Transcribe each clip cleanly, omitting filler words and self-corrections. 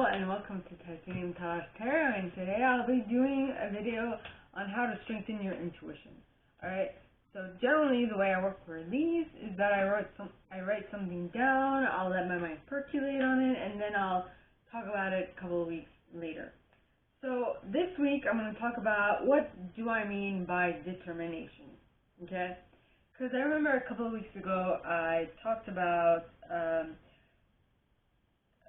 and welcome to Titanium Talash Tarot, and today I'll be doing a video on how to strengthen your intuition. Alright, so generally the way I work for these is that I write something down, I'll let my mind percolate on it, and then I'll talk about it a couple of weeks later. So this week I'm going to talk about what do I mean by determination, okay? Because I remember a couple of weeks ago I talked about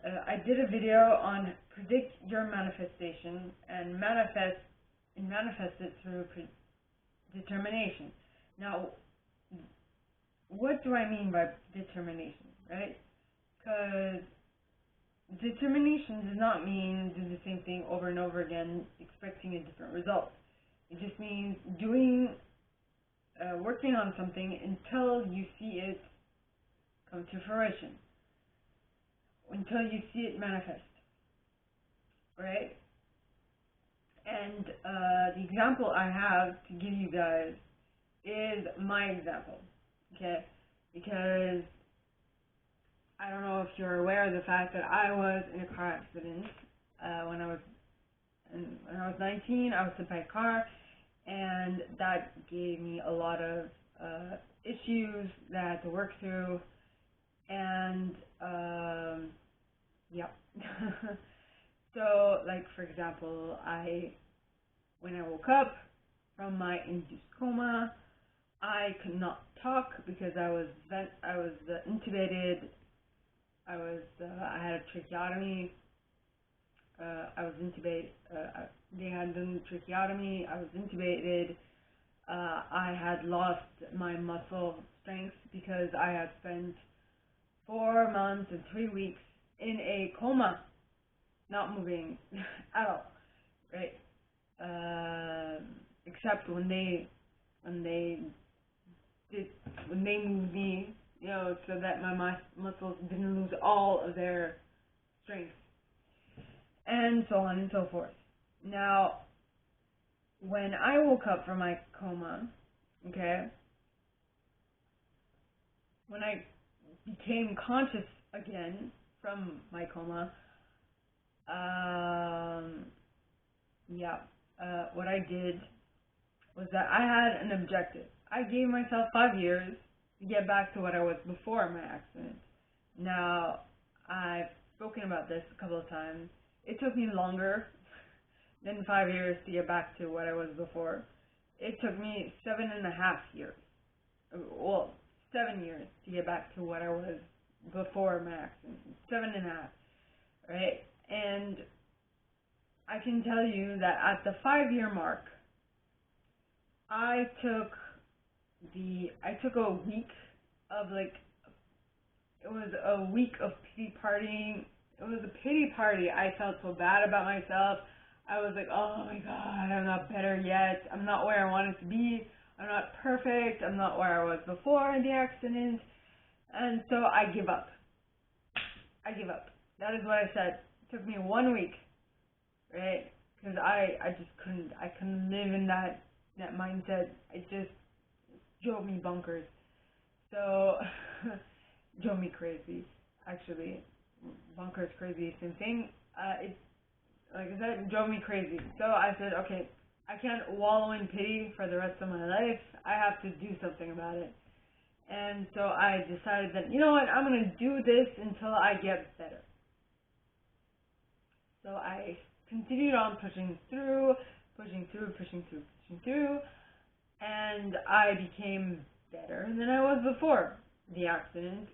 I did a video on predict your manifestation and manifest it through determination. Now, what do I mean by determination, right? Because determination does not mean do the same thing over and over again, expecting a different result. It just means working on something until you see it come to fruition, until you see it manifest, right? And the example I have to give you guys is my example, okay? Because I don't know if you're aware of the fact that I was in a car accident when I was 19. I was hit by a car, and that gave me a lot of issues that I had to work through, and yeah. So, like, for example, when I woke up from my induced coma, I could not talk because I was intubated. I had a tracheotomy. I was intubated. They had done the tracheotomy. I was intubated. I had lost my muscle strength because I had spent 4 months and 3 weeks in a coma, not moving at all, right? Except when they moved me, so that my muscles didn't lose all of their strength, and so on and so forth. Now, when I woke up from my coma, okay, when I became conscious again from my coma, what I did was that I had an objective. I gave myself 5 years to get back to what I was before my accident. Now, I've spoken about this a couple of times. It took me longer than 5 years to get back to what I was before. It took me 7.5 years. Well, 7 years to get back to what I was before my accident. 7.5, right? And I can tell you that at the 5-year mark, I took a week of it was a week of pity partying. It was a pity party. I felt so bad about myself. I was like, oh my God, I'm not better yet. I'm not where I wanted to be. I'm not perfect. I'm not where I was before the accident. And so I give up. I give up. That is what I said. It took me 1 week, right? Because I just couldn't. I couldn't live in that mindset. It just drove me bonkers. So, drove me crazy, actually. Bonkers, crazy, same thing. Like I said, it drove me crazy. So I said, okay, I can't wallow in pity for the rest of my life. I have to do something about it. And so I decided that, you know what, I'm going to do this until I get better. So I continued on pushing through, and I became better than I was before the accident,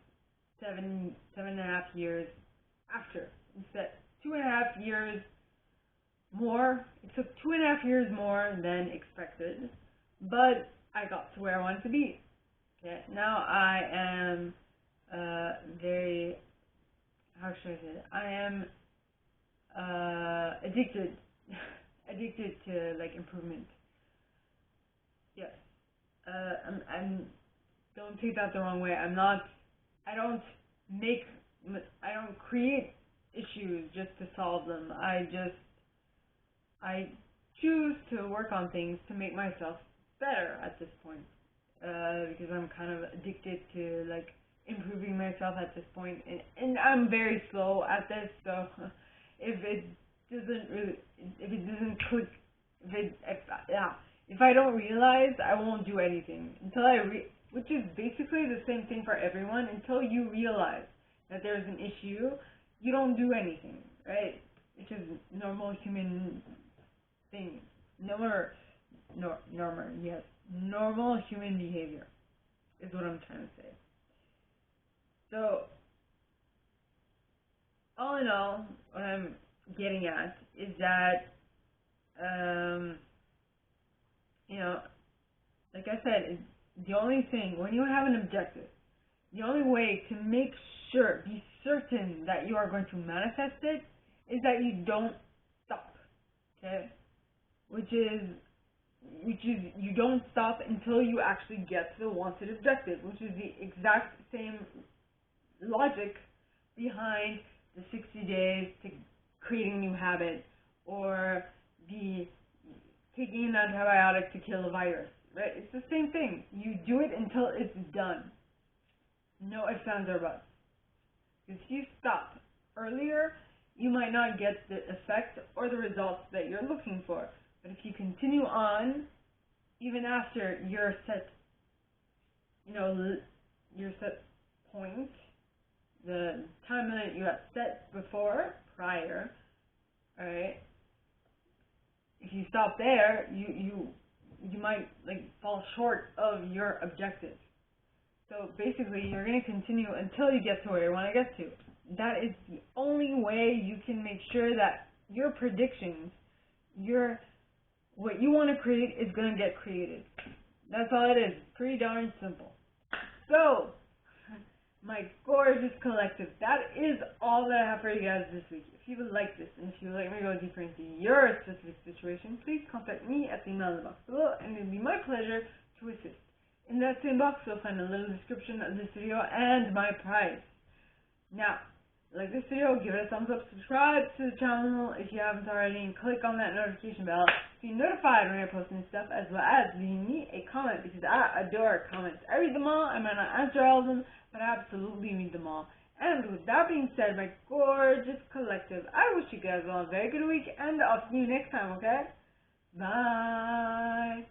7.5 years after. Instead, 2.5 years more. It took 2.5 years more than expected, but I got to where I wanted to be. Okay, now I am very, how should I say it? I am addicted to improvement. Yes. I'm don't take that the wrong way. I don't create issues just to solve them. I choose to work on things to make myself better at this point. Because I'm kind of addicted to improving myself at this point, and I'm very slow at this, so if it doesn't click, if I don't realize, I won't do anything until which is basically the same thing for everyone. Until you realize that there's an issue, you don't do anything, right? Which is normal human thing. Normal human behavior is what I'm trying to say. So, all in all, what I'm getting at is that, like I said, the only thing, when you have an objective, the only way to be certain that you are going to manifest it is that you don't stop, okay? Which is you don't stop until you actually get to the wanted objective, which is the exact same logic behind the 60 days to creating a new habit, or the taking an antibiotic to kill a virus, right? It's the same thing. You do it until it's done. No ifs, ands, or buts. If you stop earlier, you might not get the effect or the results that you're looking for. But if you continue on, even after your set point, the time limit you have set prior, alright, if you stop there, you might fall short of your objective. So basically, you're going to continue until you get to where you want to get to. That is the only way you can make sure that your predictions, what you want to create is going to get created. That's all it is. Pretty darn simple. So, my gorgeous collective, that is all that I have for you guys this week. If you would like this, and if you would like me to go deeper into your specific situation, please contact me at the email in the box below, and it will be my pleasure to assist. In that same box, you'll find a little description of this video and my prize. Now, like this video, give it a thumbs up, subscribe to the channel if you haven't already, and click on that notification bell to be notified when I post new stuff, as well as leave me a comment, because I adore comments. I read them all. I might not answer all of them, but I absolutely read them all. And with that being said, my gorgeous collective, I wish you guys all a very good week, and I'll see you next time, okay? Bye!